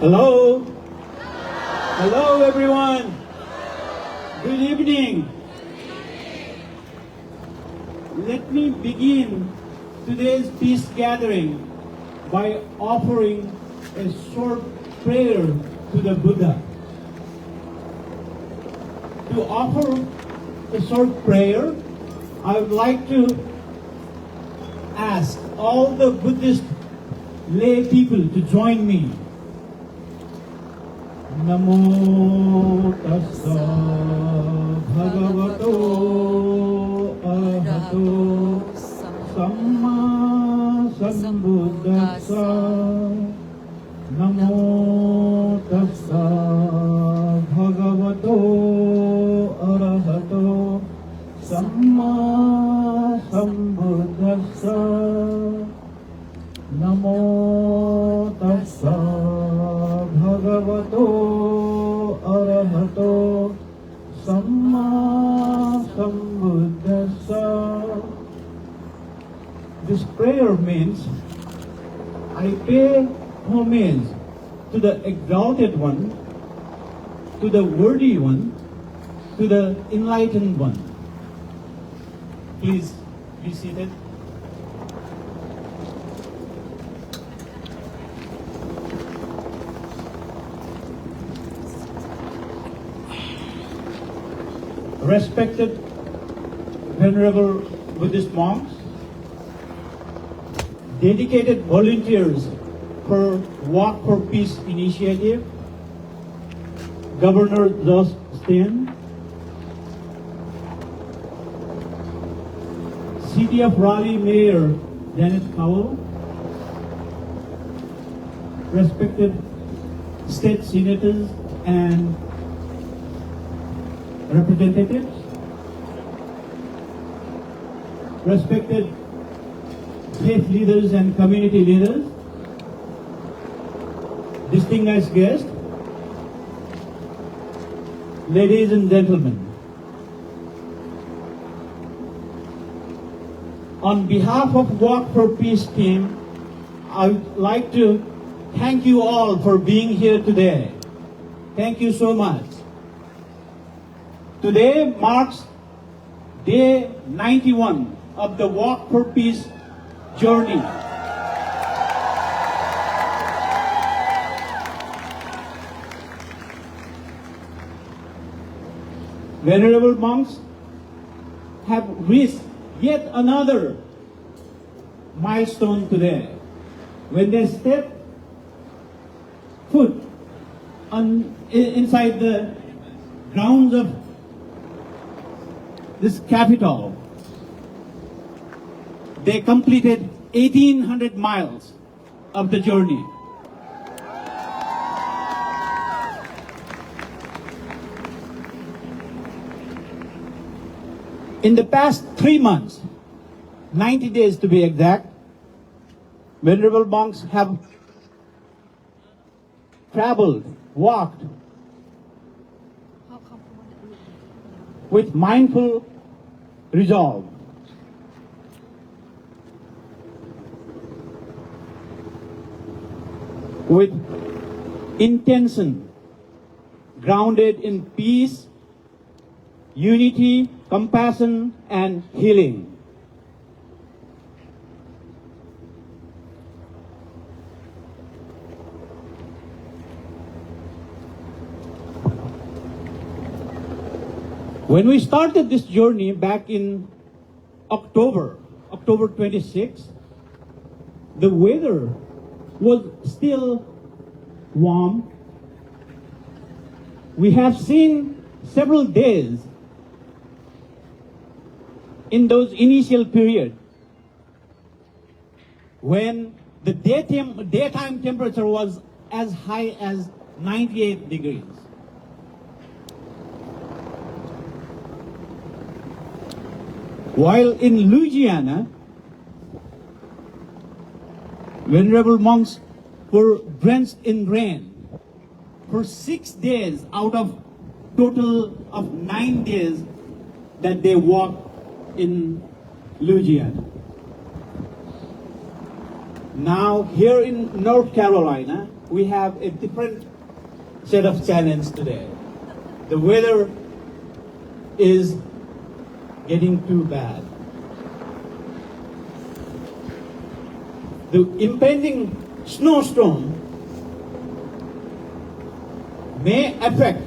Hello. Hello, everyone. Good evening. Let me begin today's peace gathering by offering a short prayer to the Buddha. To offer a short prayer, I would like to ask all the Buddhist lay people to join me. Namo tassa bhagavato arahato samma sambuddhassa. Namo tassa bhagavato arahato samma sambuddhassa. Namo tassa bhagavato arahato samma sambuddhassa. This prayer means I pay homage to the exalted one, to the worthy one, to the enlightened one. Please be seated. Respected venerable Buddhist monks, dedicated volunteers for Walk for Peace initiative, Governor Justin, City of Raleigh Mayor Janet Cowell, respected state senators and representatives, respected faith leaders and community leaders, distinguished guests, ladies and gentlemen. On behalf of Walk for Peace team, I would like to thank you all for being here today. Thank you so much. Today marks day 91 of the Walk for Peace journey. Venerable monks have reached yet another milestone today when they step foot inside the grounds of this capital. They completed 1,800 miles of the journey. In the past 3 months, 90 days to be exact, venerable monks have traveled, walked with mindful resolve. With intention grounded in peace, unity, compassion, and healing. When we started this journey back in October 26, the weather was still warm. We have seen several days in those initial period when the daytime temperature was as high as 98 degrees. While in Louisiana, venerable monks were drenched in rain for 6 days out of total of 9 days that they walked in Louisiana. Now here in North Carolina, we have a different set of challenge today. The weather is getting too bad. The impending snowstorm may affect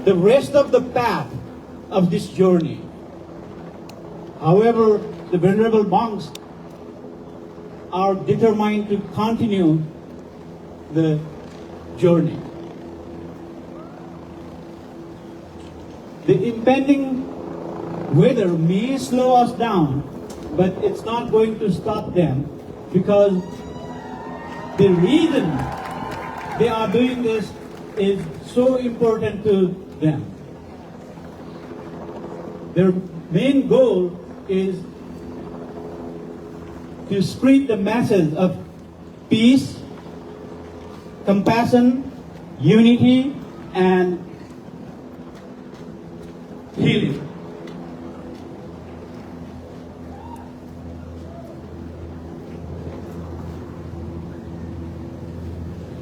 the rest of the path of this journey. However, the venerable monks are determined to continue the journey. The impending weather may slow us down, but it's not going to stop them, because the reason they are doing this is so important to them. Their main goal is to spread the message of peace, compassion, unity, and healing.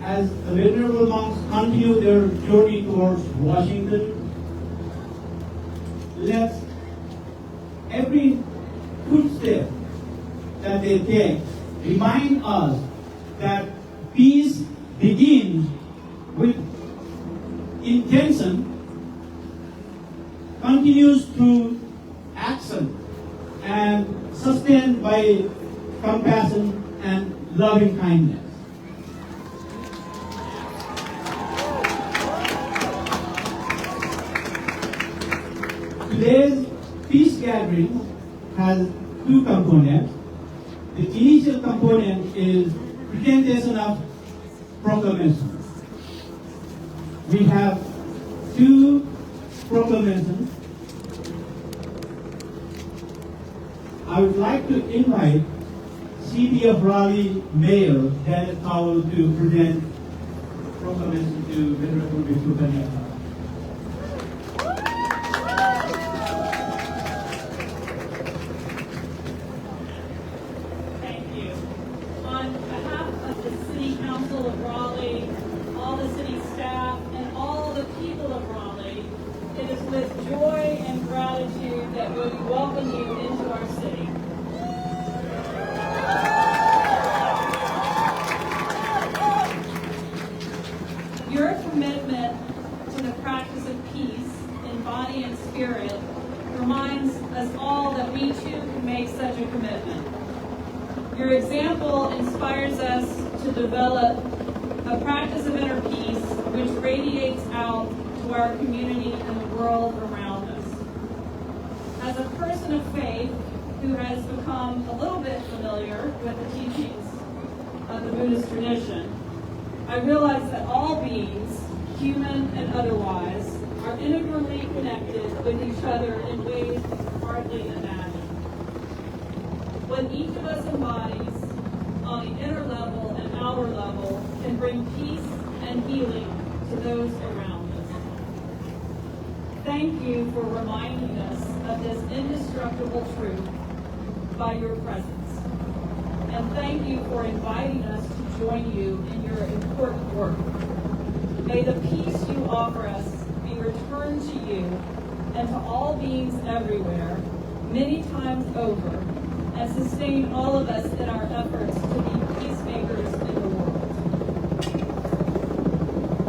As the venerable monks continue their journey towards Washington, let every footstep that they take remind us that peace begins with intention, continues through action, and sustained by compassion and loving kindness. Today's peace gathering has two components. The initial component is presentation of proclamation. We have two proclamations. I would like to invite City of Raleigh Mayor Janet Powell to present proclamation to Venerable Bhikkhu Kanyaka. With joy and gratitude that we welcome you into our city. Your commitment to the practice of peace in body and spirit reminds us all that we too can make such a commitment. Your example inspires us to develop a practice of inner peace which radiates out to our community and the world around us. As a person of faith who has become a little bit familiar with the teachings of the Buddhist tradition, I realize that all beings, human and otherwise, are integrally connected with each other in ways we can hardly imagine. What each of us embodies on the inner level and outer level can bring peace and healing to those around us. Thank you for reminding us of this indestructible truth by your presence. And thank you for inviting us to join you in your important work. May the peace you offer us be returned to you and to all beings everywhere, many times over, and sustain all of us in our efforts to be peacemakers in the world.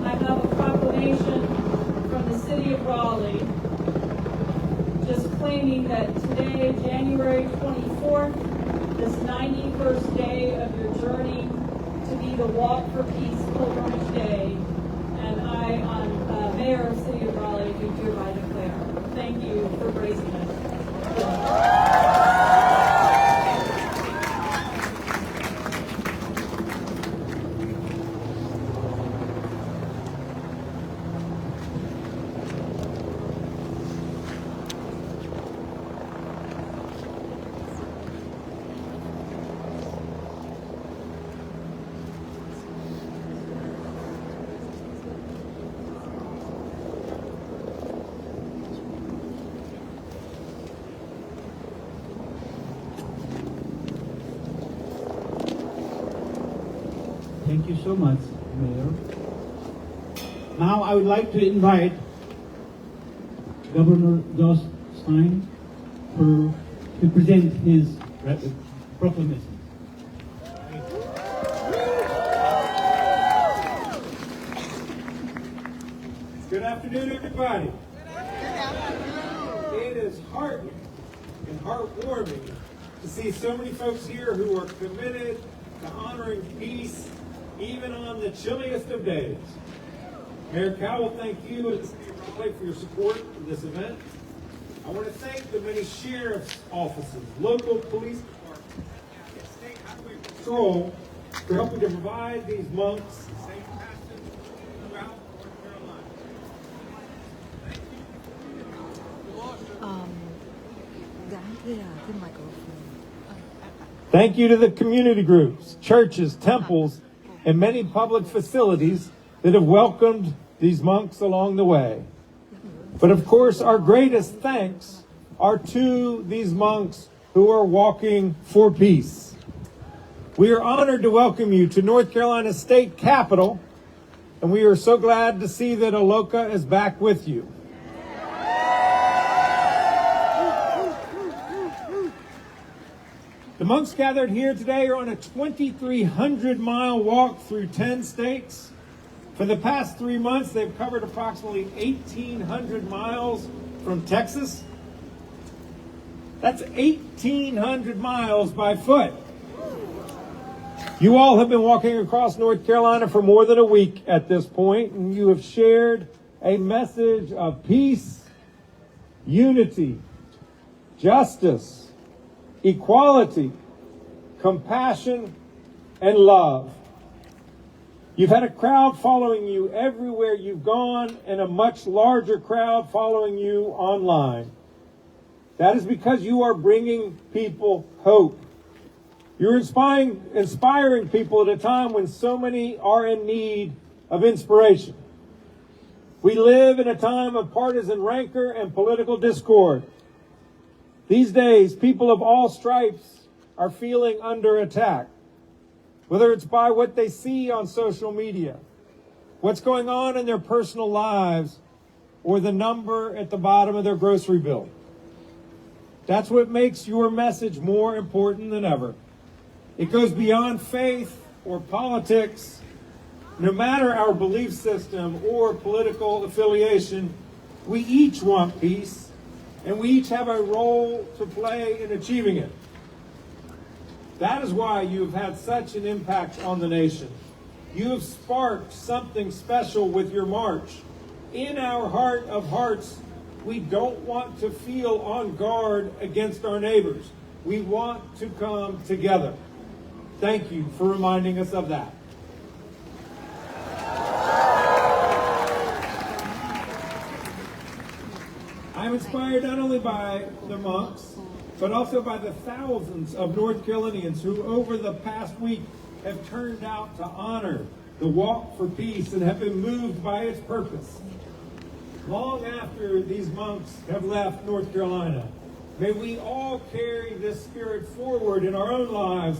I have a proclamation from the City of Raleigh, just claiming that today, January 24th, this 91st day of your journey to be the Walk for Peace Pilgrimage Day, and I, on Mayor of City of Raleigh, do hereby declare. Thank you for raising us. Thank you so much. Mayor. Now I would like to invite Governor Josh Stein to present his proclamation. Good afternoon, everybody. It is heartening and heartwarming to see so many folks here who are committed to honoring peace, even on the chilliest of days. Mayor Cowell, thank you and the City of Raleigh for your support of this event. I want to thank the many sheriff's offices, local police departments, and state highway patrol for helping to provide these monks safe passage throughout North Carolina. Thank you to the community groups, churches, temples, and many public facilities that have welcomed these monks along the way. But of course, our greatest thanks are to these monks who are walking for peace. We are honored to welcome you to North Carolina State Capitol, and we are so glad to see that Aloka is back with you. The monks gathered here today are on a 2,300-mile walk through 10 states. For the past 3 months, they've covered approximately 1,800 miles from Texas. That's 1,800 miles by foot. You all have been walking across North Carolina for more than a week at this point, and you have shared a message of peace, unity, justice, equality, compassion, and love. You've had a crowd following you everywhere you've gone and a much larger crowd following you online. That is because you are bringing people hope. You're inspiring people at a time when so many are in need of inspiration. We live in a time of partisan rancor and political discord. These days, people of all stripes are feeling under attack, whether it's by what they see on social media, what's going on in their personal lives, or the number at the bottom of their grocery bill. That's what makes your message more important than ever. It goes beyond faith or politics. No matter our belief system or political affiliation, we each want peace. And we each have a role to play in achieving it. That is why you've had such an impact on the nation. You have sparked something special with your march. In our heart of hearts, we don't want to feel on guard against our neighbors. We want to come together. Thank you for reminding us of that. I'm inspired not only by the monks, but also by the thousands of North Carolinians who over the past week have turned out to honor the Walk for Peace and have been moved by its purpose. Long after these monks have left North Carolina, may we all carry this spirit forward in our own lives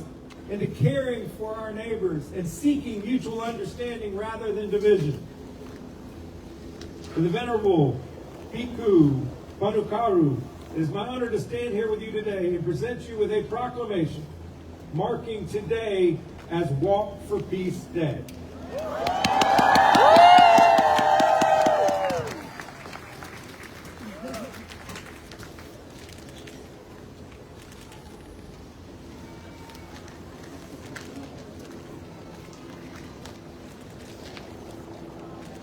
into caring for our neighbors and seeking mutual understanding rather than division. To the Venerable Bhikkhu Panukaru, it is my honor to stand here with you today and present you with a proclamation marking today as Walk for Peace Day.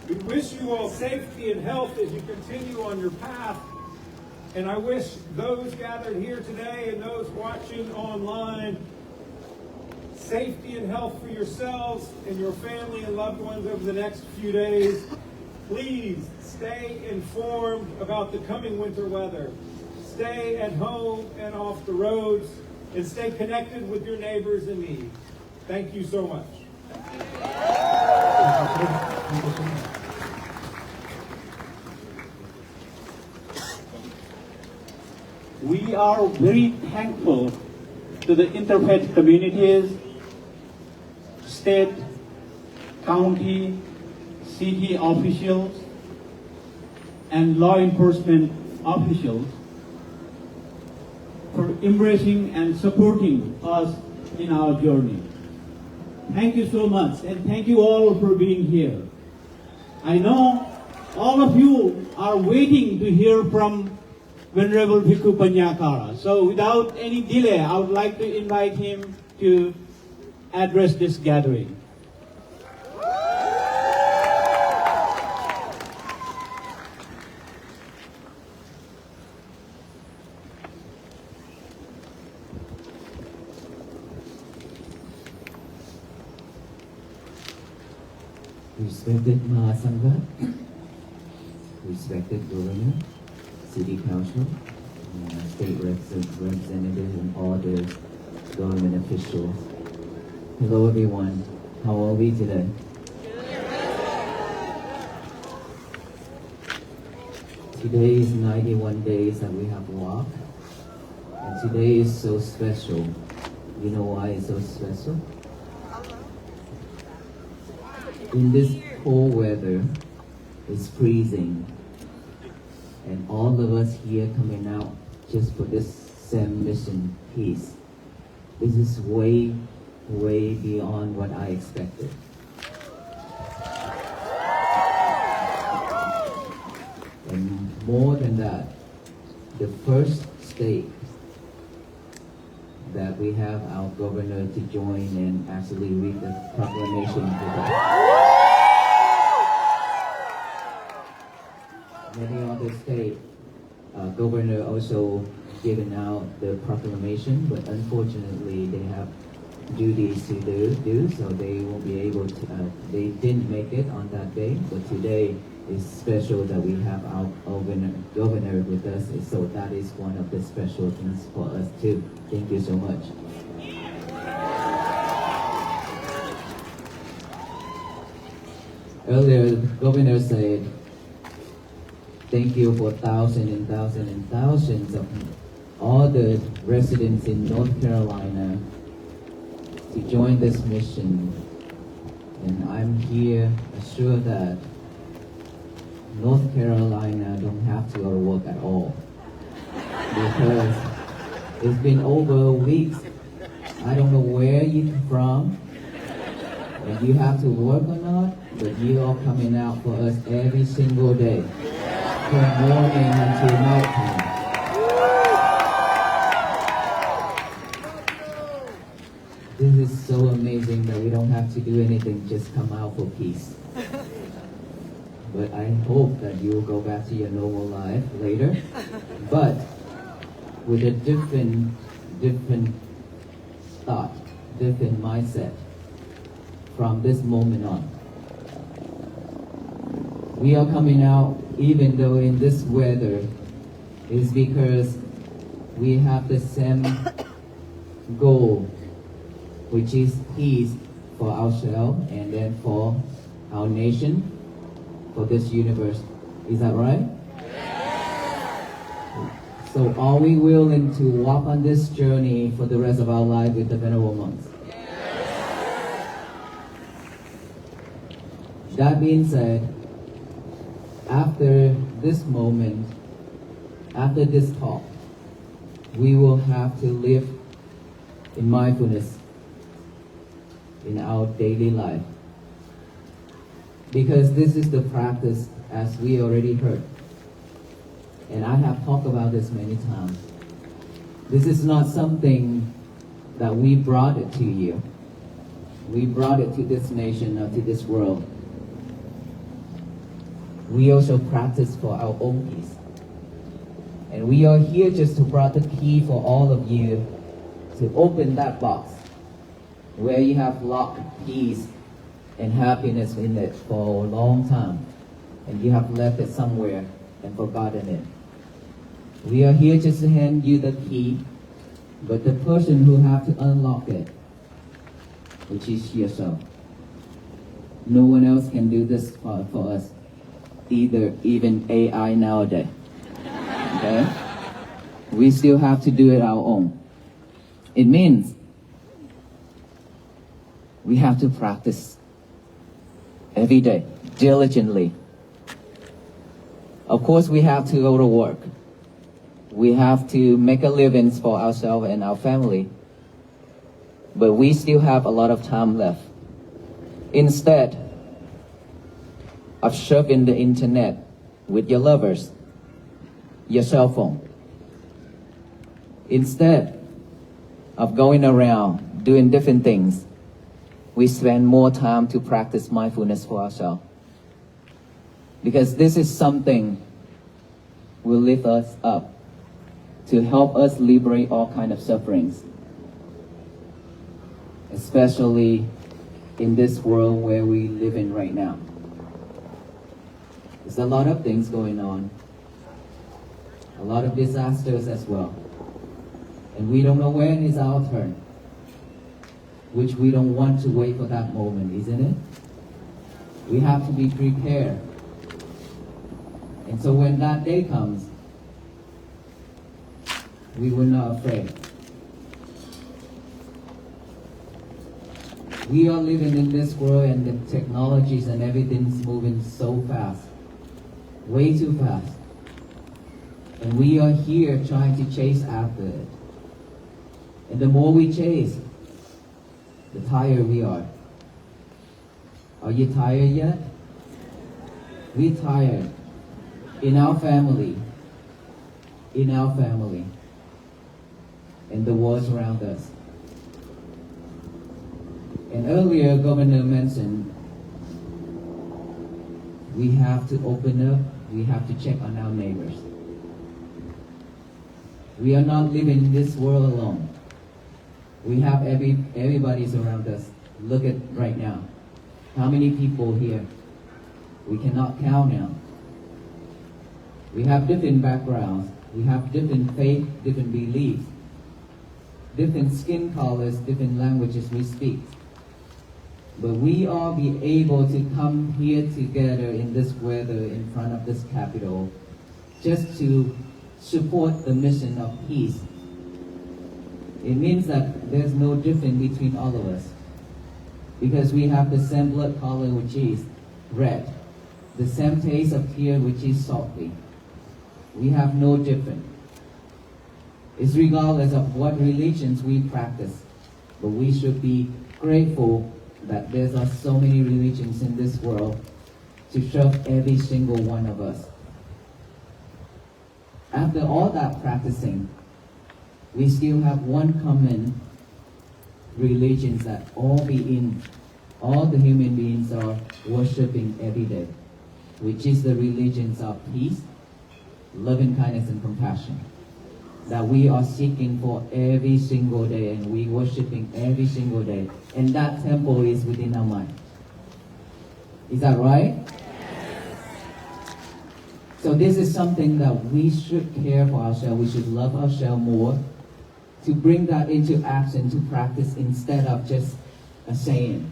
We wish you all safety and health as you continue on your path. And I wish those gathered here today and those watching online safety and health for yourselves and your family and loved ones over the next few days. Please stay informed about the coming winter weather. Stay at home and off the roads, and stay connected with your neighbors in need. Thank you so much. We are very thankful to the interfaith communities, state, county, city officials, and law enforcement officials for embracing and supporting us in our journey. Thank you so much, and thank you all for being here. I know all of you are waiting to hear from Venerable Bhikkhu Panyakara. So without any delay, I would like to invite him to address this gathering. Respected Mahasangha, respected Governor, City Council, State Representative, and all the government officials. Hello everyone, how are we today? Today is 91 days that we have walked, and today is so special. You know why it's so special? In this cold weather, it's freezing, and all of us here coming out just for this same mission, peace. This is way, way beyond what I expected. And more than that, the first state that we have our governor to join and actually read the proclamation with us. Many other state governor also given out the proclamation, but unfortunately they have duties to do, so they won't be able to. They didn't make it on that day, but today is special that we have our governor with us. So that is one of the special things for us too. Thank you so much. Earlier, the governor said, thank you for thousands and thousands and thousands of all the residents in North Carolina to join this mission. And I'm here assured that North Carolina don't have to go to work at all. Because it's been over weeks. I don't know where you're from, and you have to work or not, but you are coming out for us every single day, from morning until nighttime. This is so amazing that we don't have to do anything, just come out for peace. But I hope that you will go back to your normal life later, but with a different thought, different mindset from this moment on. We are coming out even though in this weather is because we have the same goal, which is peace for ourselves and then for our nation, for this universe. Is that right? So are we willing to walk on this journey for the rest of our life with the Venerable Monks? That being said, after this moment, after this talk, we will have to live in mindfulness in our daily life. Because this is the practice, as we already heard. And I have talked about this many times. This is not something that we brought it to you. We brought it to this nation or to this world. We also practice for our own peace. And we are here just to bring the key for all of you to open that box where you have locked peace and happiness in it for a long time, and you have left it somewhere and forgotten it. We are here just to hand you the key, but the person who have to unlock it, which is yourself. No one else can do this for us, even AI nowadays. Okay? We still have to do it our own. It means we have to practice every day, diligently. Of course, we have to go to work. We have to make a living for ourselves and our family. But we still have a lot of time left. Instead of surfing the internet with your lovers, your cell phone, instead of going around doing different things, we spend more time to practice mindfulness for ourselves. Because this is something will lift us up to help us liberate all kinds of sufferings, especially in this world where we live in right now. There's a lot of things going on, a lot of disasters as well. And we don't know when is our turn, which we don't want to wait for that moment, isn't it? We have to be prepared. And so when that day comes, we were not afraid. We are living in this world and the technologies and everything's moving so fast, way too fast. And we are here trying to chase after it. And the more we chase, the tired we are. Are you tired yet? We're tired. In our family, and the world around us. And earlier, Governor mentioned we have to open up, we have to check on our neighbors. We are not living in this world alone. We have everybody's around us. Look at right now. How many people here? We cannot count now. We have different backgrounds. We have different faith, different beliefs, different skin colors, different languages we speak. But we all be able to come here together in this weather in front of this Capitol just to support the mission of peace. It means that there's no difference between all of us because we have the same blood color, which is red, the same taste of tear, which is salty. We have no difference. It's regardless of what religions we practice, but we should be grateful that there are so many religions in this world to serve every single one of us. After all that practicing, we still have one common religion that all the human beings are worshiping every day, which is the religions of peace, loving kindness and compassion that we are seeking for every single day and we worshiping every single day. And that temple is within our mind. Is that right? So this is something that we should care for ourselves. We should love ourselves more to bring that into action, to practice instead of just a saying.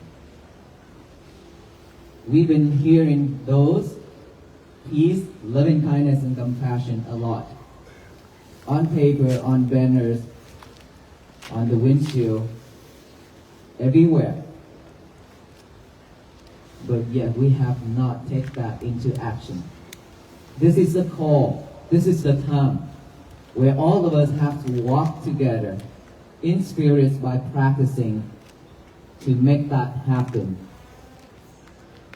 We've been hearing those peace, loving kindness, and compassion a lot. On paper, on banners, on the windshield, everywhere. But yet we have not taken that into action. This is the call. This is the time where all of us have to walk together in spirit by practicing to make that happen.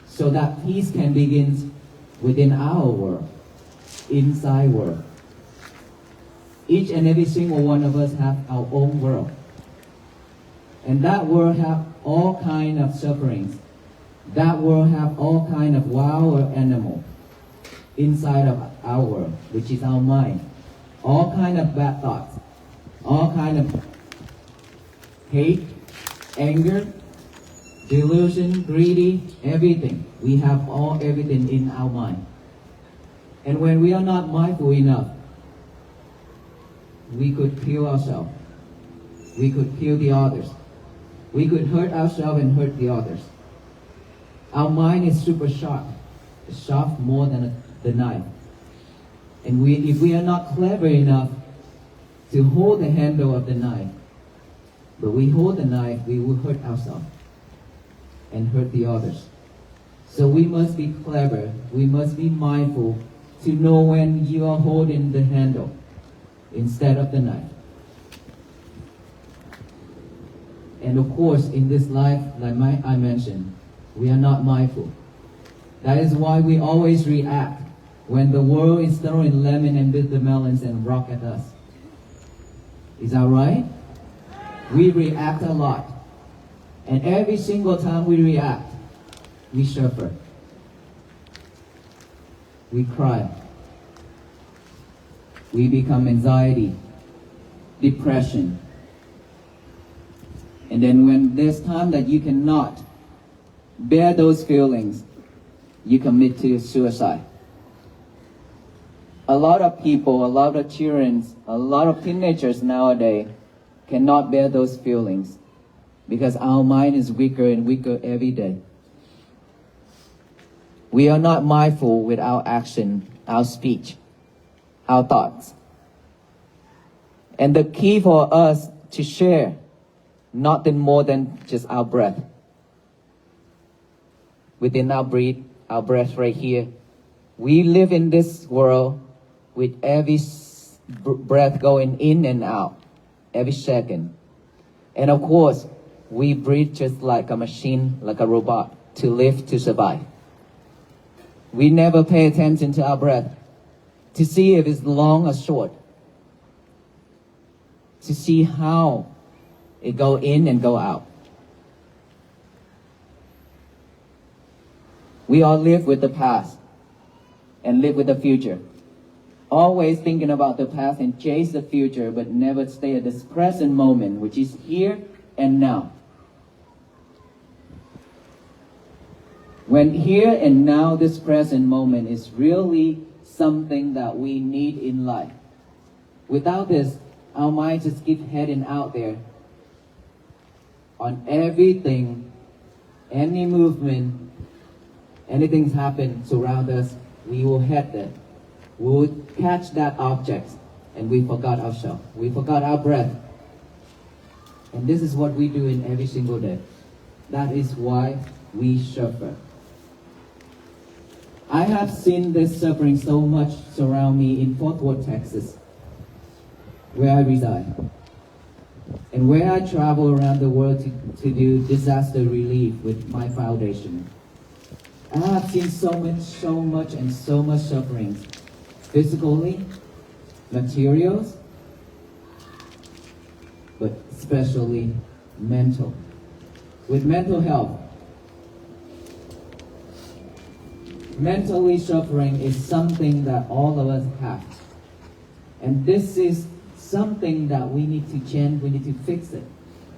So that peace can begin within our world, inside world. Each and every single one of us have our own world. And that world have all kind of sufferings. That world have all kind of wild animal inside of our world, which is our mind. All kind of bad thoughts. All kind of hate, anger, delusion, greedy, everything. We have everything in our mind. And when we are not mindful enough, we could kill ourselves. We could kill the others. We could hurt ourselves and hurt the others. Our mind is super sharp. It's sharp more than the knife. And if we are not clever enough to hold the handle of the knife, but we hold the knife, we will hurt ourselves and hurt the others. So we must be clever. We must be mindful to know when you are holding the handle instead of the knife. And of course, in this life, like I mentioned, we are not mindful. That is why we always react when the world is throwing lemon and bitter melons and rock at us. Is that right? We react a lot. And every single time we react, we suffer. We cry. We become anxiety, depression. And then when there's time that you cannot bear those feelings, you commit to suicide. A lot of people, a lot of children, a lot of teenagers nowadays cannot bear those feelings because our mind is weaker and weaker every day. We are not mindful with our action, our speech, our thoughts. And the key for us to share, nothing more than just our breath. Within our breath right here, we live in this world with every breath going in and out, every second. And of course, we breathe just like a machine, like a robot, to live, to survive. We never pay attention to our breath, to see if it's long or short, to see how it go in and go out. We all live with the past and live with the future. Always thinking about the past and chase the future, but never stay at this present moment, which is here and now. When here and now, this present moment is really something that we need in life. Without this, our minds just keep heading out there on everything, any movement, anything's happened around us, we will head there. We will catch that object, and we forgot ourselves. We forgot our breath. And this is what we do in every single day. That is why we suffer. I have seen this suffering so much surround me in Fort Worth, Texas, where I reside, and where I travel around the world to do disaster relief with my foundation. I have seen so much suffering, physically, materials, but especially mental. With mental health, mentally suffering is something that all of us have. And this is something that we need to change, we need to fix it.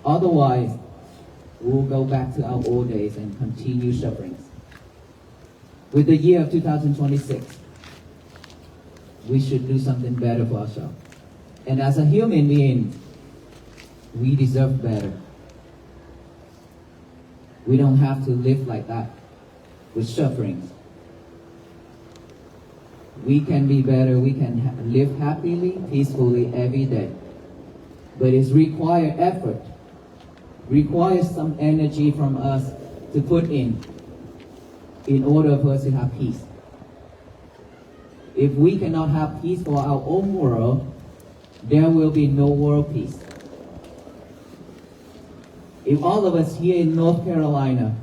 Otherwise, we'll go back to our old days and continue suffering. With the year of 2026, we should do something better for ourselves. And as a human being, we deserve better. We don't have to live like that with sufferings. We can be better, we can live happily, peacefully every day. But it requires effort, requires some energy from us to put in order for us to have peace. If we cannot have peace for our own world, there will be no world peace. If all of us here in North Carolina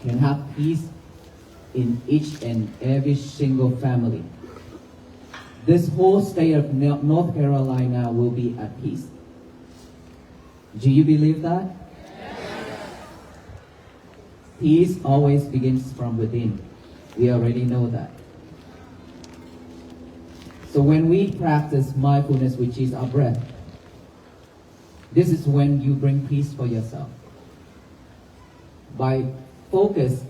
can have peace in each and every single family, this whole state of North Carolina will be at peace. Do you believe that? Peace always begins from within. We already know that. So when we practice mindfulness, which is our breath, this is when you bring peace for yourself. By focus,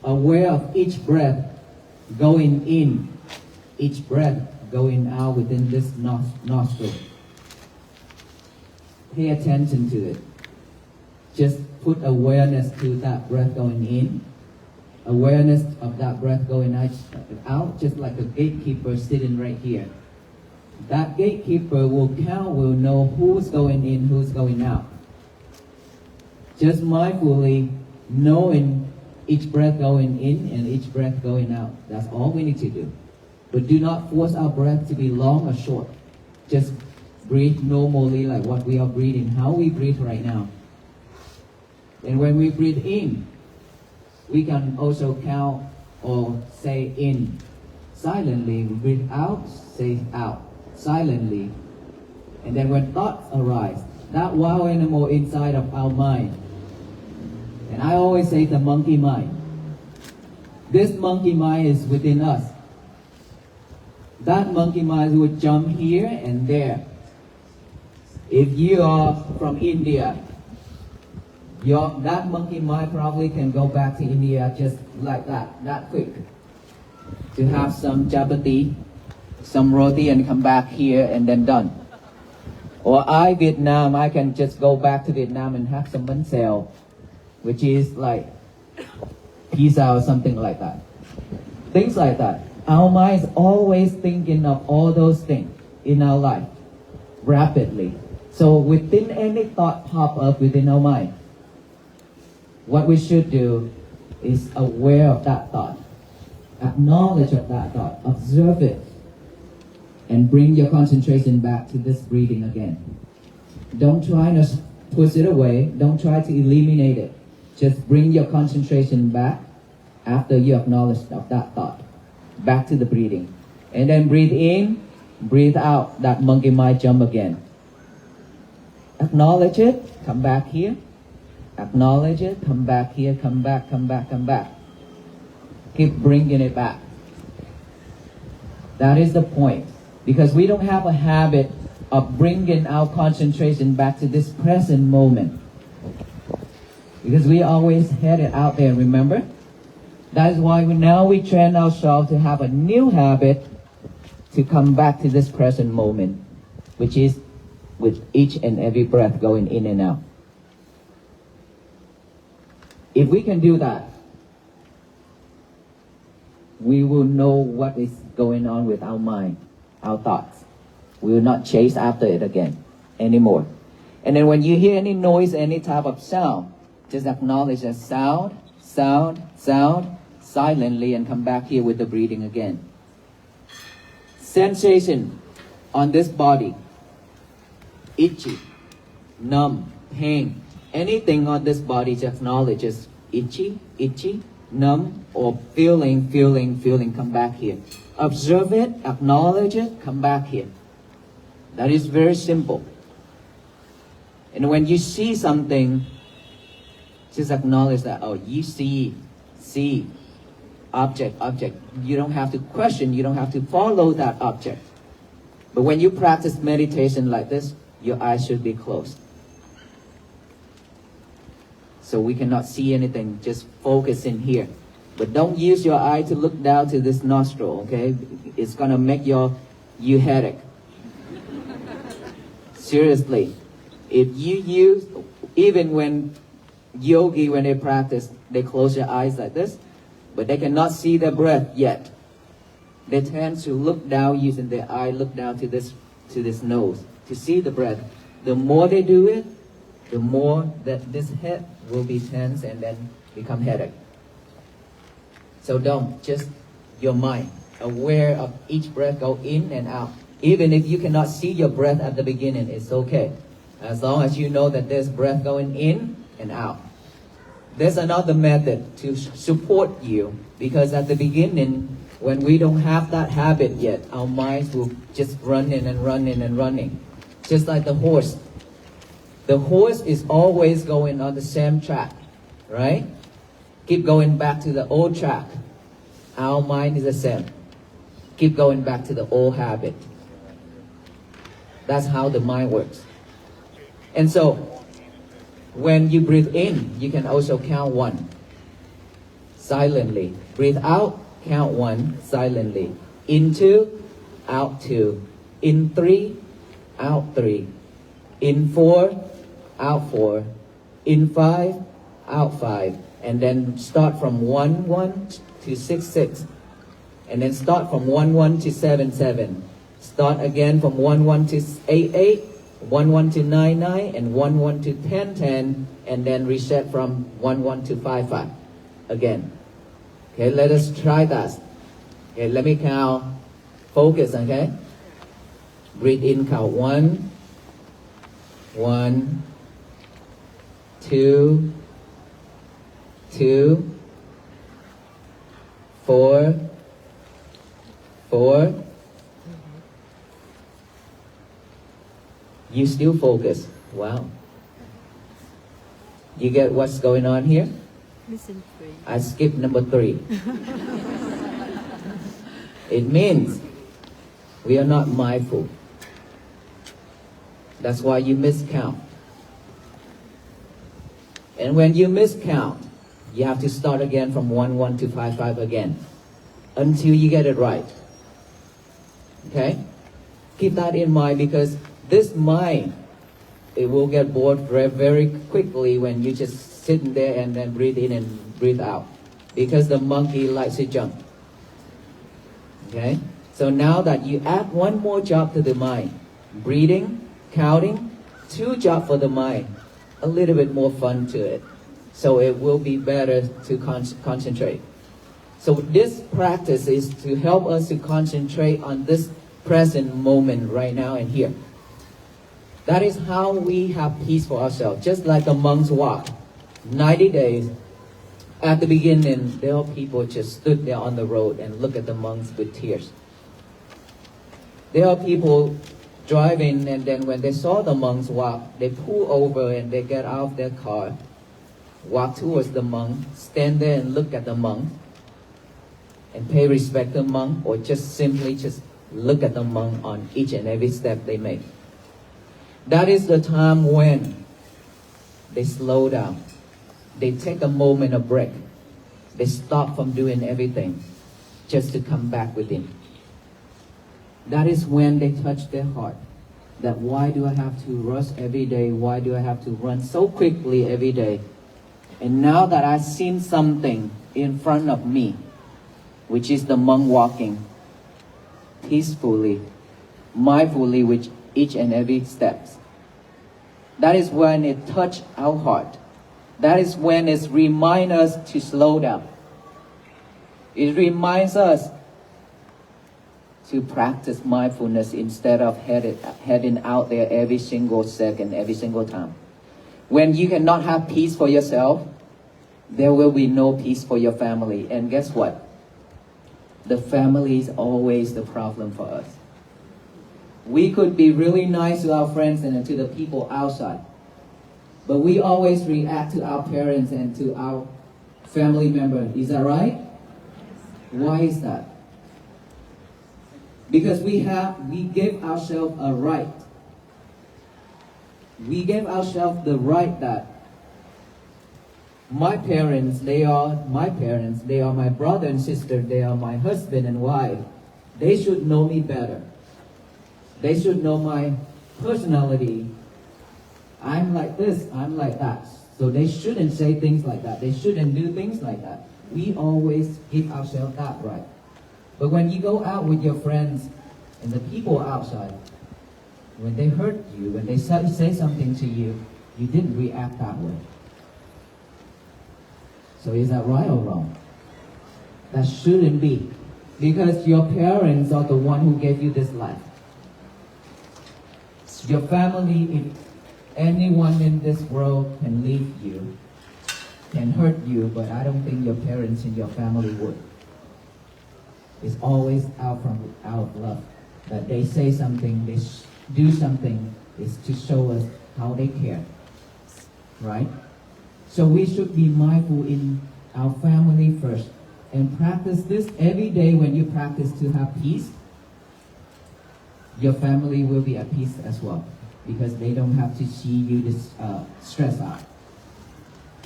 aware of each breath going in, each breath going out within this nostril. Pay attention to it. Just put awareness to that breath going in, awareness of that breath going out, just like a gatekeeper sitting right here. That gatekeeper will count, will know who's going in, who's going out. Just mindfully knowing each breath going in and each breath going out. That's all we need to do. But do not force our breath to be long or short. Just breathe normally like what we are breathing, how we breathe right now. And when we breathe in, we can also count or say in silently. We breathe out, say out silently. And then when thoughts arise, that wild animal inside of our mind, and I always say the monkey mind. This monkey mind is within us. That monkey mind would jump here and there. If you are from India, that monkey mind probably can go back to India just like that quick. To have some chapati, some roti and come back here and then done. Or Vietnam, I can just go back to Vietnam and have some bánh xèo, which is like pizza or something like that. Things like that. Our mind is always thinking of all those things in our life rapidly. So within any thought pop up within our mind, what we should do is aware of that thought, acknowledge of that thought, observe it, and bring your concentration back to this breathing again. Don't try to push it away. Don't try to eliminate it. Just bring your concentration back after you acknowledge of that thought. Back to the breathing. And then breathe in, breathe out. That monkey might jump again. Acknowledge it, come back here. Acknowledge it, come back here, come back, come back, come back. Keep bringing it back. That is the point. Because we don't have a habit of bringing our concentration back to this present moment. Because we always headed out there, remember? That is why we train ourselves to have a new habit to come back to this present moment, which is with each and every breath going in and out. If we can do that, we will know what is going on with our mind, our thoughts. We will not chase after it again anymore. And then when you hear any noise, any type of sound, just acknowledge that sound, sound, sound, silently, and come back here with the breathing again. Sensation on this body, itchy, numb, pain, anything on this body, just acknowledge is itchy, numb, or feeling, come back here. Observe it, acknowledge it, come back here. That is very simple. And when you see something, just acknowledge that, oh, you see, object. You don't have to question, you don't have to follow that object. But when you practice meditation like this, your eyes should be closed. So we cannot see anything, just focus in here. But don't use your eye to look down to this nostril, okay? It's gonna make you headache. Seriously. If you use, even when yogi, when they practice, they close their eyes like this, but they cannot see their breath yet. They tend to look down using their eye, look down to this nose to see the breath. The more they do it, the more that this head will be tense and then become headache. So don't, just your mind, aware of each breath go in and out. Even if you cannot see your breath at the beginning, it's okay. As long as you know that there's breath going in and out. There's another method to support you, because at the beginning, when we don't have that habit yet, our minds will just running and running. Just like the horse. The horse is always going on the same track, right? Keep going back to the old track. Our mind is the same. Keep going back to the old habit. That's how the mind works. And so, when you breathe in, you can also count 1 silently. Breathe out, count 1 silently. In 2, out 2. In 3, out 3. In 4, out 4. In 5, out 5. And then start from 1, 1 to 6, 6. And then start from 1, 1 to 7, 7. Start again from 1, 1 to 8, 8. 11 to 99, and 11 to 1010, and then reset from 11 to 55 again. Okay, let us try that. Okay, let me count. Focus, okay? Breathe in, count 1, 1, 2, 2, 4, 4. You still focus. Wow. You get what's going on here? Listen free. I skipped number 3. It means we are not mindful. That's why you miscount. And when you miscount, you have to start again from 11 to 55 again until you get it right. Okay? Keep that in mind, because this mind, it will get bored very quickly when you just sit there and then breathe in and breathe out, because the monkey likes to jump. Okay? So now that you add one more job to the mind, breathing, counting, 2 jobs for the mind, a little bit more fun to it. So it will be better to concentrate. So this practice is to help us to concentrate on this present moment right now and here. That is how we have peace for ourselves. Just like the monks walk 90 days. At the beginning, there are people just stood there on the road and look at the monks with tears. There are people driving, and then when they saw the monks walk, they pull over and they get out of their car, walk towards the monk, stand there and look at the monk, and pay respect to the monk, or just simply just look at the monk on each and every step they make. That is the time when they slow down. They take a moment of break. They stop from doing everything just to come back within. That is when they touch their heart. That why do I have to rush every day? Why do I have to run so quickly every day? And now that I've seen something in front of me, which is the monk walking peacefully, mindfully with each and every step. That is when it touches our heart. That is when it reminds us to slow down. It reminds us to practice mindfulness instead of heading out there every single second, every single time. When you cannot have peace for yourself, there will be no peace for your family. And guess what? The family is always the problem for us. We could be really nice to our friends and to the people outside, but we always react to our parents and to our family members. Is that right? Why is that? Because we give ourselves a right. We give ourselves the right that my parents, they are my parents, they are my brother and sister, they are my husband and wife. They should know me better. They should know my personality. I'm like this, I'm like that. So they shouldn't say things like that. They shouldn't do things like that. We always give ourselves that right. But when you go out with your friends and the people outside, when they hurt you, when they say something to you, you didn't react that way. So is that right or wrong? That shouldn't be. Because your parents are the one who gave you this life. Your family, if anyone in this world can leave you, can hurt you, but I don't think your parents and your family would. It's always out of love. That they say something, they do something, is to show us how they care. Right? So we should be mindful in our family first. And practice this every day. When you practice to have peace, your family will be at peace as well. Because they don't have to see you stress out.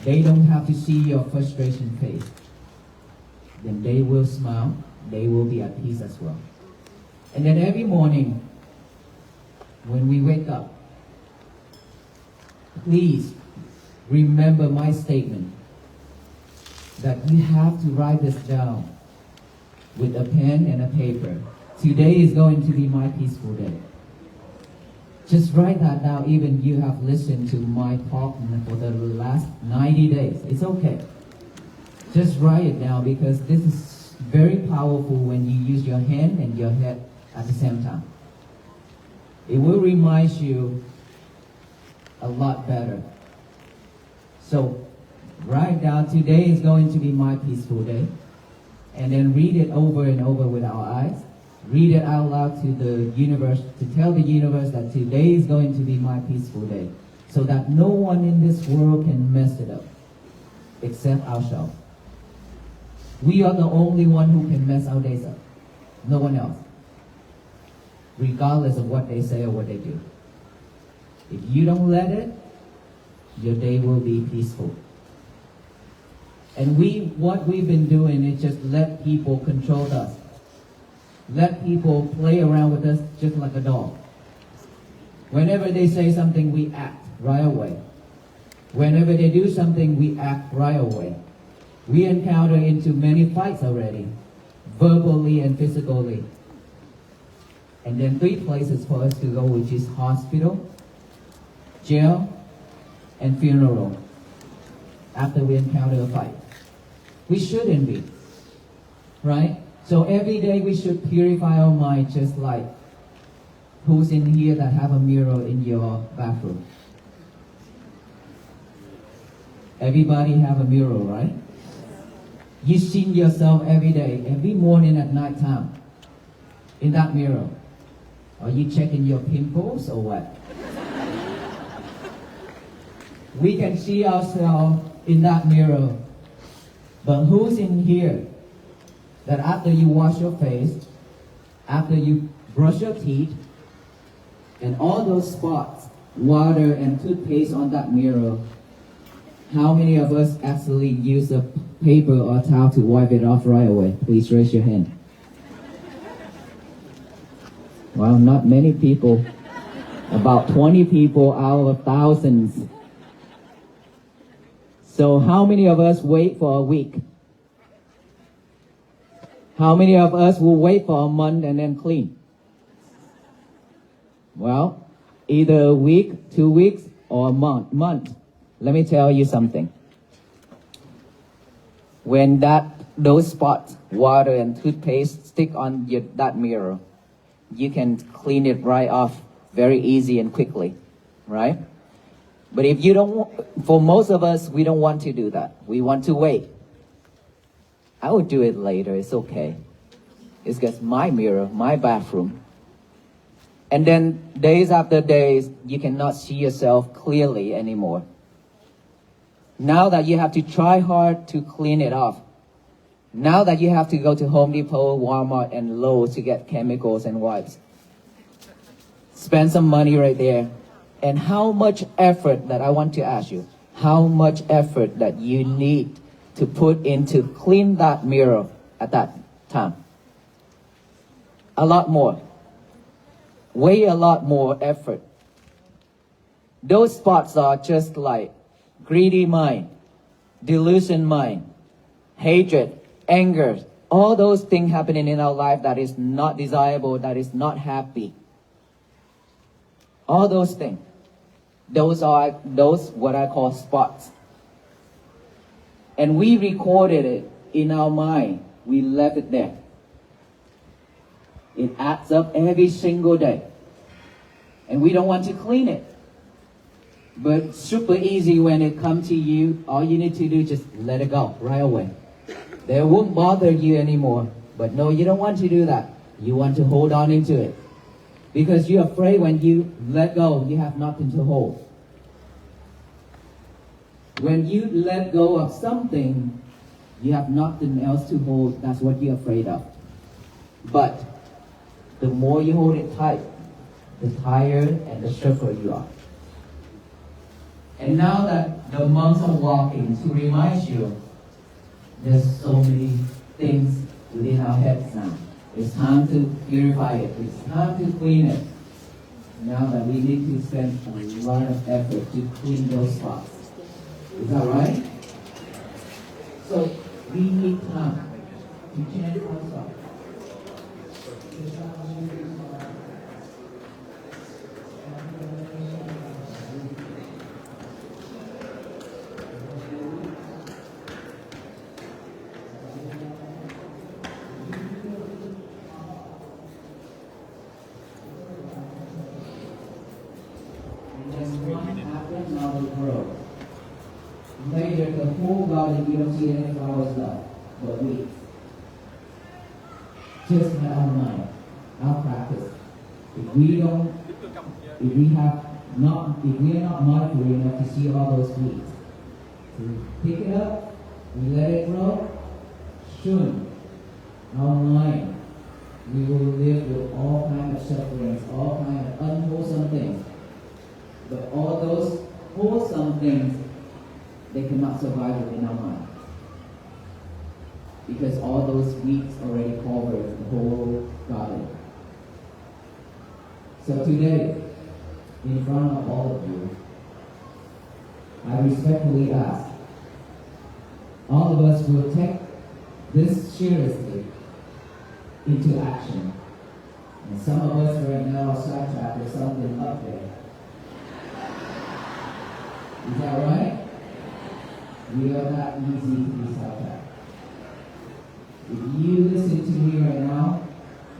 They don't have to see your frustration face. Then they will smile. They will be at peace as well. And then every morning, when we wake up, please remember my statement that you have to write this down with a pen and a paper. Today is going to be my peaceful day. Just write that down, even you have listened to my talk for the last 90 days. It's okay. Just write it down because this is very powerful when you use your hand and your head at the same time. It will remind you a lot better. So write down, today is going to be my peaceful day. And then read it over and over with our eyes. Read it out loud to the universe, to tell the universe that today is going to be my peaceful day. So that no one in this world can mess it up, except ourselves. We are the only one who can mess our days up. No one else. Regardless of what they say or what they do. If you don't let it, your day will be peaceful. And what we've been doing is just let people control us. Let people play around with us just like a dog. Whenever they say something, we act right away. Whenever they do something, we act right away. We encounter into many fights already, verbally and physically. And then 3 places for us to go, which is hospital, jail, and funeral, after we encounter a fight. We shouldn't be, right? So every day we should purify our mind, just like who's in here that have a mirror in your bathroom? Everybody have a mirror, right? You see yourself every day, every morning at night time, in that mirror. Are you checking your pimples or what? We can see ourselves in that mirror. But who's in here that after you wash your face, after you brush your teeth, and all those spots, water and toothpaste on that mirror, how many of us actually use a paper or towel to wipe it off right away? Please raise your hand. Well, not many people. About 20 people out of thousands. So how many of us wait for a week? How many of us will wait for a month and then clean? Well, either a week, 2 weeks, or a month. Let me tell you something. When those spots, water and toothpaste stick on that mirror, you can clean it right off very easy and quickly, right? But if you don't, for most of us, we don't want to do that. We want to wait. I will do it later, it's okay. It's just my mirror, my bathroom. And then days after days, you cannot see yourself clearly anymore. Now that you have to try hard to clean it off. Now that you have to go to Home Depot, Walmart, and Lowe's to get chemicals and wipes. Spend some money right there. And how much effort, that I want to ask you, how much effort that you need to put into clean that mirror at that time? A lot more. Way a lot more effort. Those spots are just like greedy mind, delusion mind, hatred, anger, all those things happening in our life that is not desirable, that is not happy. All those things. Those what I call spots. And we recorded it in our mind. We left it there. It adds up every single day. And we don't want to clean it. But super easy when it comes to you. All you need to do is just let it go right away. They won't bother you anymore. But no, you don't want to do that. You want to hold on into it. Because you're afraid when you let go, you have nothing to hold. When you let go of something, you have nothing else to hold. That's what you're afraid of. But the more you hold it tight, the tighter and the stiffer you are. And now that the monks are walking, to remind you, there's so many things within our heads now. It's time to purify it. It's time to clean it. Now that we need to spend a lot of effort to clean those spots. Is that right? So we need time to change ourselves. grow. Later, the whole garden, you don't see any flowers left, but weeds. Just like our mind, our practice. If we are not mindful enough to see all those weeds, we pick it up, we let it grow, soon, our mind, we will live with all kinds of sufferings, all kinds of unwholesome things. But all those wholesome things, they cannot survive within our mind. Because all those weeds already cover the whole garden. So today, in front of all of you, I respectfully ask, all of us will take this seriously into action. And some of us right now are sidetracked with something up there. Is that right? We are not easy to be sidetracked. If you listen to me right now,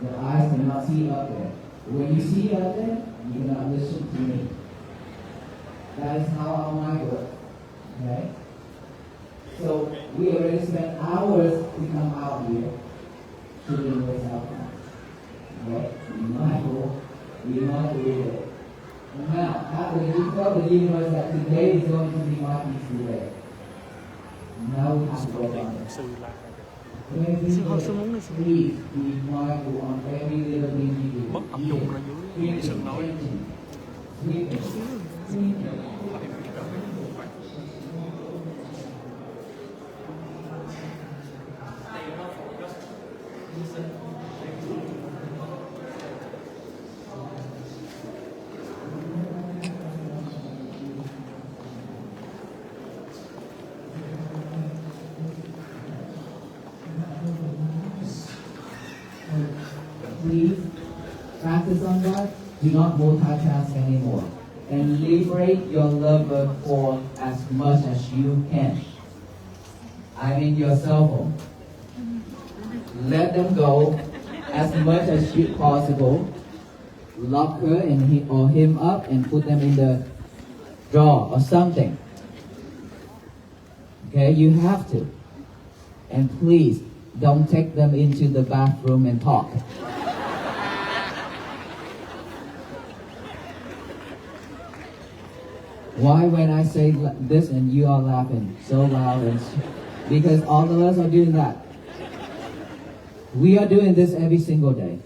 the eyes cannot see up there. When you see up there, you cannot listen to me. That is how our mind works. Okay? So we already spent hours to come out here shooting waste out time. Okay? Be mindful with it. And now, after you tell the universe that today is going to be my peaceful day. Now we have to go on it. Every day, please be mindful on every little thing you do. Mất tập trung ra dưới sườn nói. Please practice on that. Do not multitask anymore. And liberate your lover for as much as you can. I mean your cell phone. Let them go as much as possible. Lock her and him up and put them in the drawer or something. Okay, you have to. And please don't take them into the bathroom and talk. Why when I say this and you are laughing so loud? Because all of us are doing that. We are doing this every single day.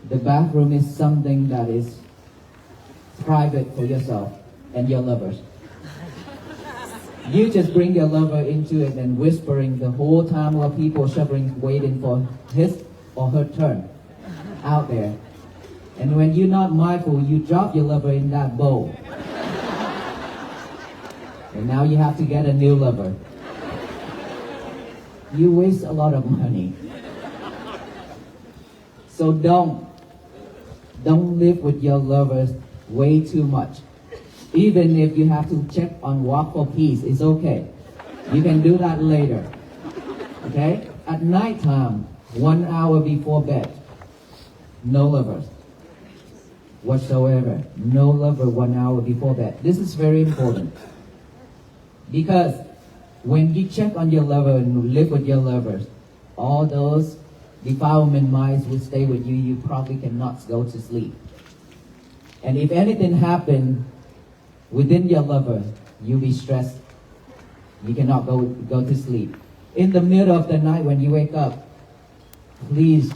The bathroom is something that is private for yourself and your lovers. You just bring your lover into it and whispering the whole time while people suffering waiting for his or her turn out there. And when you're not mindful, you drop your lover in that bowl. And now you have to get a new lover. You waste a lot of money. So don't live with your lovers way too much. Even if you have to check on Walk for Peace, it's okay. You can do that later. Okay? At night time, 1 hour before bed, no lovers whatsoever. No lover 1 hour before bed. This is very important. Because when you check on your lover and live with your lovers, all those defilement minds will stay with you. You probably cannot go to sleep. And if anything happened within your lover, you'll be stressed. You cannot go to sleep. In the middle of the night when you wake up, please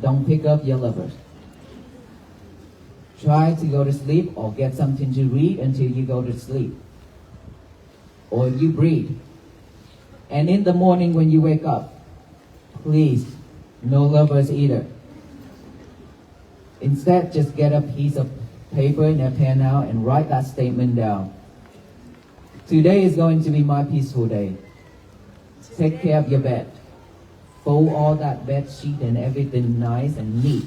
don't pick up your lovers. Try to go to sleep or get something to read until you go to sleep. Or you breathe. And in the morning when you wake up, please, no lovers either. Instead, just get a piece of paper and a pen out and write that statement down. Today is going to be my peaceful day. Take care of your bed. Fold all that bed sheet and everything nice and neat.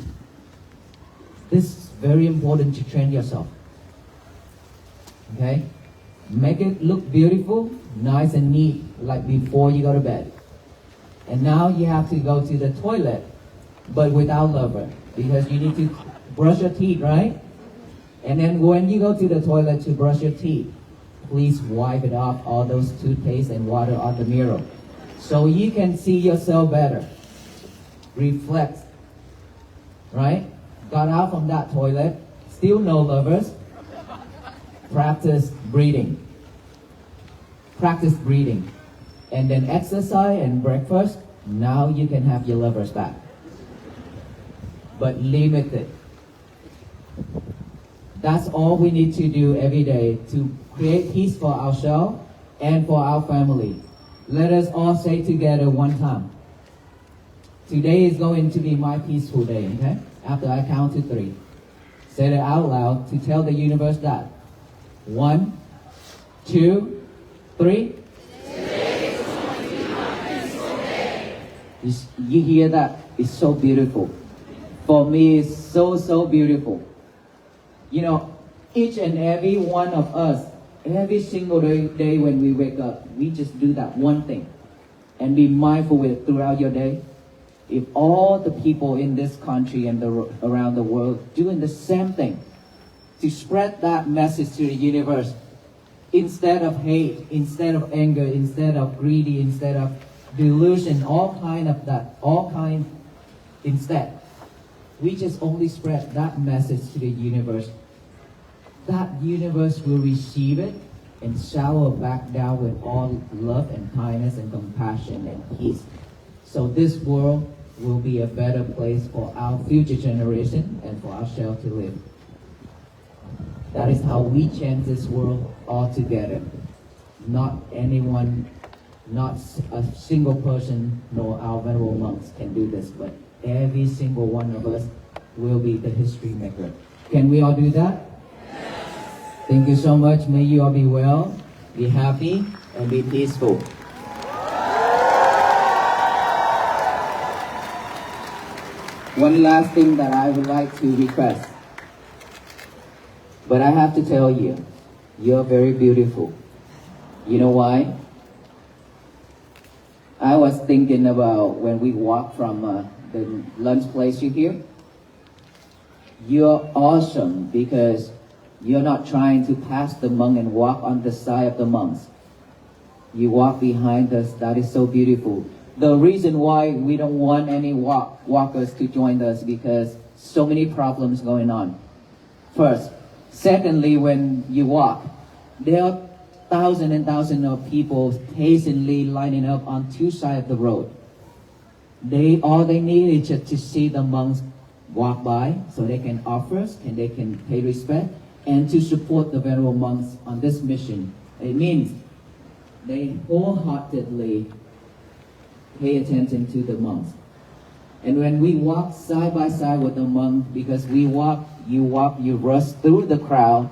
This is very important to train yourself. Okay? Make it look beautiful, nice and neat, like before you go to bed. And now you have to go to the toilet, but without lover, because you need to brush your teeth, right? And then when you go to the toilet to brush your teeth, please wipe it off, all those toothpaste and water on the mirror, so you can see yourself better. Reflect, right? Got out from that toilet, still no lovers. Practice breathing. Practice breathing. And then exercise and breakfast, now you can have your lovers back. But limited. That's all we need to do every day to create peace for ourselves and for our family. Let us all say together one time. Today is going to be my peaceful day, okay? After I count to 3. Say it out loud to tell the universe that. 1, 2, 3. You hear that? It's so beautiful. For me, it's so beautiful. You know, each and every one of us, every single day when we wake up, we just do that one thing and be mindful with it throughout your day. If all the people in this country and around the world doing the same thing to spread that message to the universe, instead of hate, instead of anger, instead of greedy, instead of delusion, instead, we just only spread that message to the universe. That universe will receive it and shower back down with all love and kindness and compassion and peace. So this world will be a better place for our future generation and for ourselves to live. That is how we change this world all together. Not anyone, not a single person, nor our venerable monks can do this, but every single one of us will be the history maker. Can we all do that? Yes. Thank you so much. May you all be well, be happy, and be peaceful. One last thing that I would like to request. But I have to tell you, you're very beautiful. You know why? I was thinking about when we walk from the lunch place you hear. You're awesome because you're not trying to pass the monk and walk on the side of the monks. You walk behind us. That is so beautiful. The reason why we don't want any walkers to join us because so many problems going on. First. Secondly, when you walk, there are thousands and thousands of people patiently lining up on 2 sides of the road. All they need is just to see the monks walk by so they can offer and they can pay respect and to support the venerable monks on this mission. It means they wholeheartedly pay attention to the monks. And when we walk side by side with the monk, because you rush through the crowd,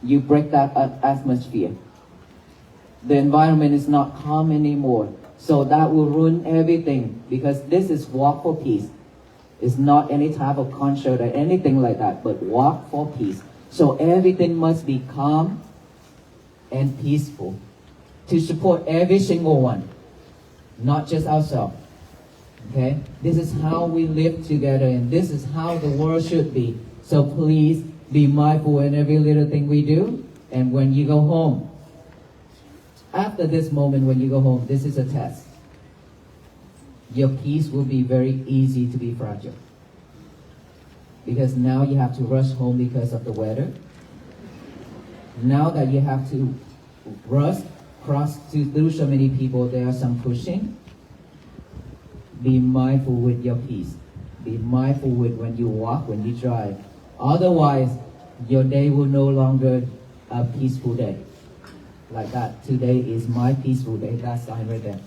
you break that atmosphere. The environment is not calm anymore. So that will ruin everything because this is walk for peace. It's not any type of concert or anything like that, but walk for peace. So everything must be calm and peaceful to support every single one, not just ourselves. Okay? This is how we live together and this is how the world should be. So please be mindful in every little thing we do. And when you go home, after this moment when you go home, this is a test. Your peace will be very easy to be fragile. Because now you have to rush home because of the weather. Now that you have to cross through so many people, there are some pushing. Be mindful with your peace. Be mindful with when you walk, when you drive. Otherwise, your day will no longer a peaceful day. Like that. Today is my peaceful day. That sign right there.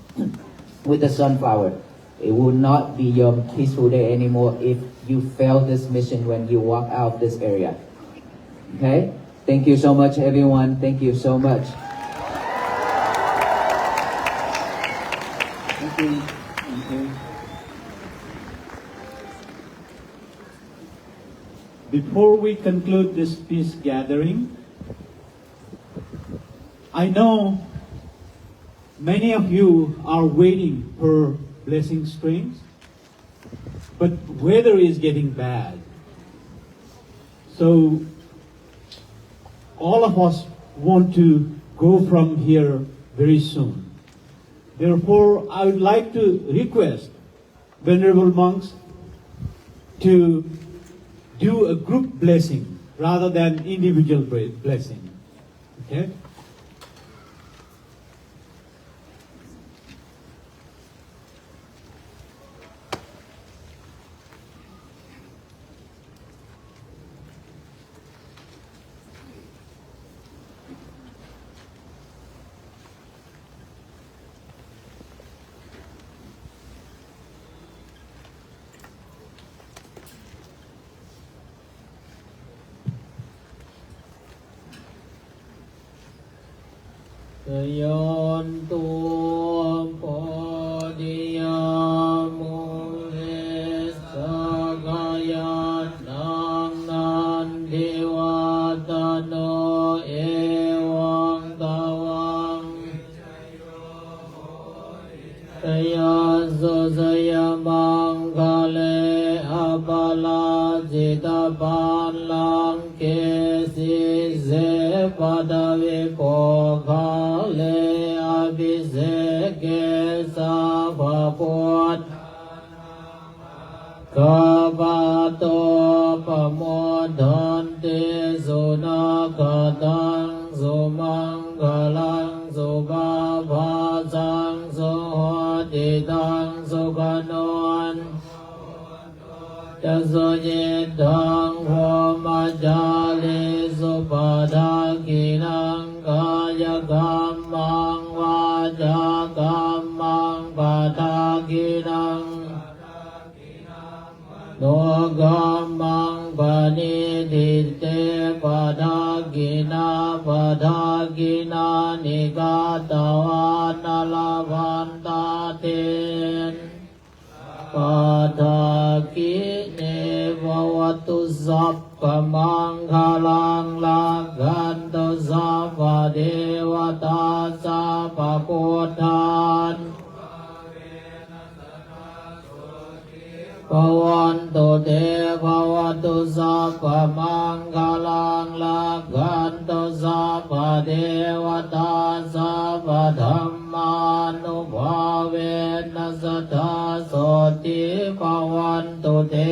With the sunflower. It will not be your peaceful day anymore if you fail this mission when you walk out of this area. Okay? Thank you so much, everyone. Thank you so much. Thank you. Thank you. Before we conclude this peace gathering, I know many of you are waiting for blessing streams, but weather is getting bad. So all of us want to go from here very soon. Therefore, I would like to request Venerable monks to do a group blessing rather than individual blessing. Okay? Yontu podiyamu esagaya nang diwatano ewang tawang Kaya susaya mangkale abala jita panlang kesi se padavi pokale abhiseke sabapot kabato pamodhante sunakatang sumanggalang subhabhasang suhoditang sukanon Tasojitang homajali supadakinang kaya kamang vaja kamang padakinang Nogamang panidite padagina padagina nikatavan alavantatin padagine vavatu sappa manghalang laganto sappa devata sappa putthan Bhavantu te bhavatu sappa manghalang laganto sappa devata sappa dhammanubhavena sattha soti bhavantu te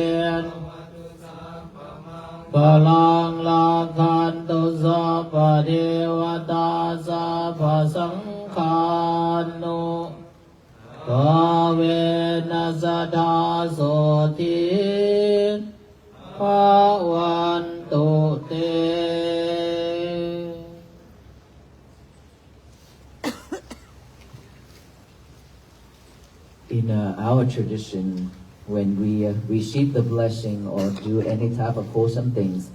Balang laganto sappa devata sappa sangkhanu Bhavena saddha soti bhavantu te. In our tradition, when we receive the blessing or do any type of wholesome things,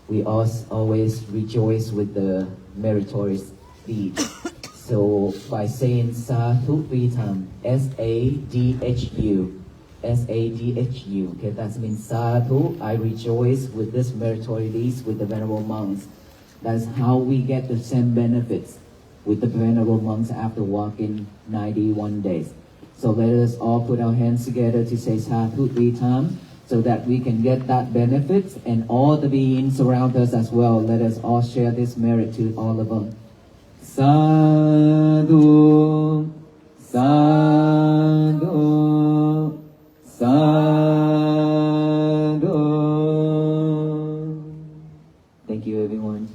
we always rejoice with the meritorious deed. So by saying Sadhu 3 times, S-A-D-H-U, S-A-D-H-U, okay, that means Sadhu, I rejoice with this meritorious deeds with the Venerable monks. That's how we get the same benefits with the Venerable monks after walking 91 days. So let us all put our hands together to say Sadhu 3 times so that we can get that benefits and all the beings around us as well. Let us all share this merit to all of them. Sadhu, sadhu, sadhu. Thank you, everyone.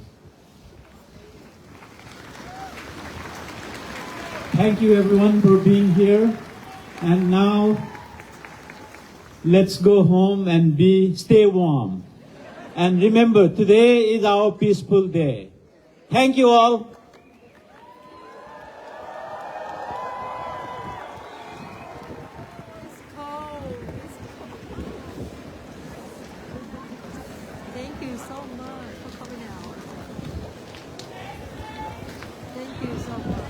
Thank you everyone for being here. And now, let's go home and stay warm. And remember, today is our peaceful day. Thank you all. Thank you so much for coming out. Thank you so much.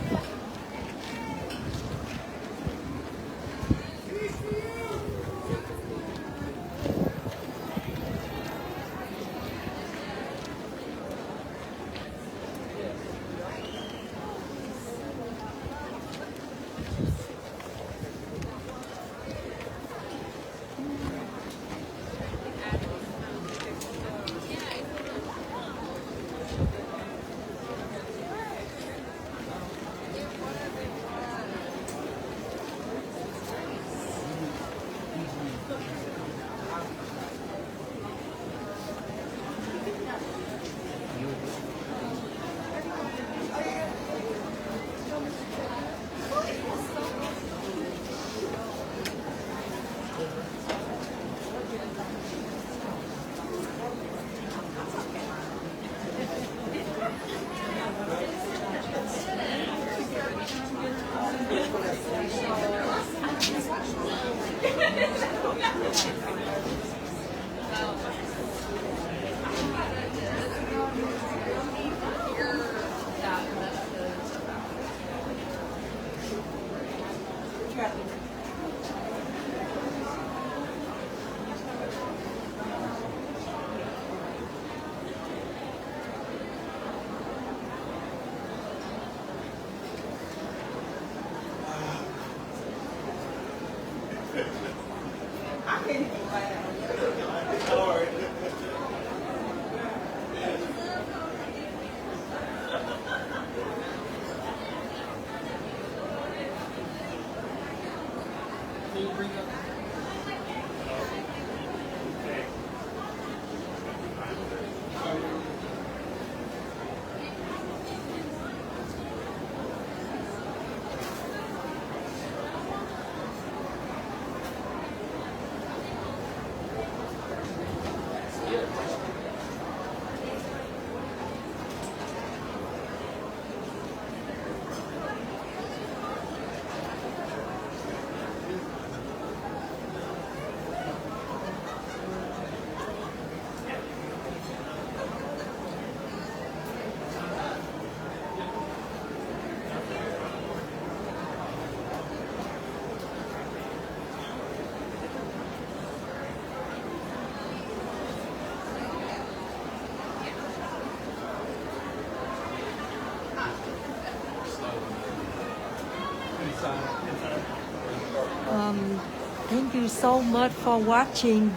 Thank you so much for watching,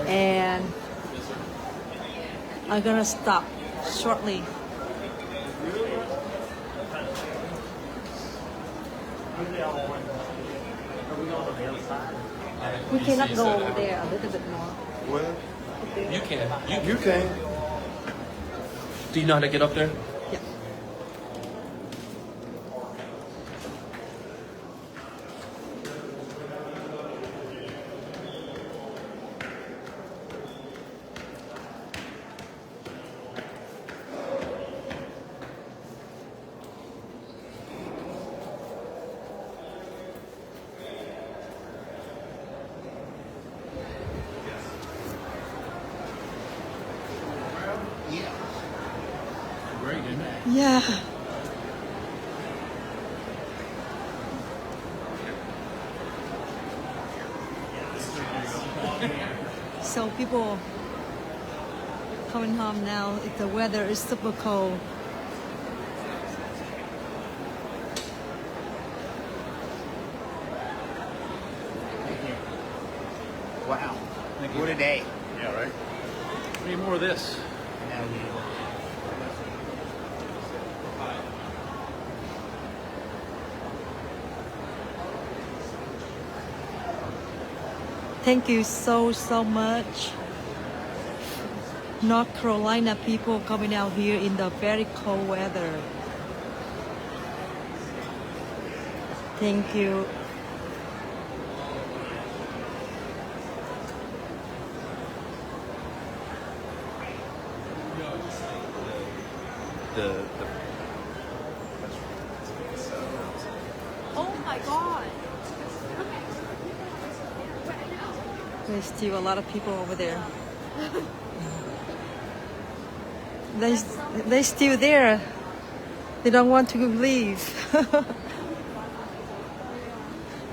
and I'm gonna stop shortly. We cannot go over there a little bit more. Well, you can. You can. Do you know how to get up there? Yeah. Great, isn't it? Yeah. So people coming home now. The weather is super cold. Wow. What a day. Yeah, right. Need more of this. Thank you so much. North Carolina people coming out here in the very cold weather. Thank you. Oh my God. There's still a lot of people over there. They still there. They don't want to leave.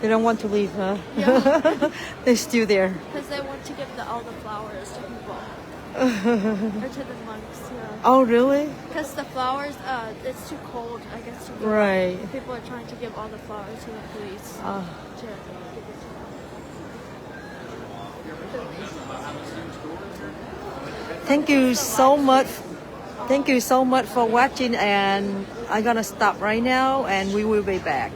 They don't want to leave, huh? Yeah. They're still there. Because they want to give all the flowers to people. Or to the monks, yeah. Oh, really? Because the flowers, it's too cold, I guess. To give. Right. People are trying to give all the flowers to the police. To give it to them. Thank you so much. Thank you so much for watching, and I'm gonna stop right now and we will be back.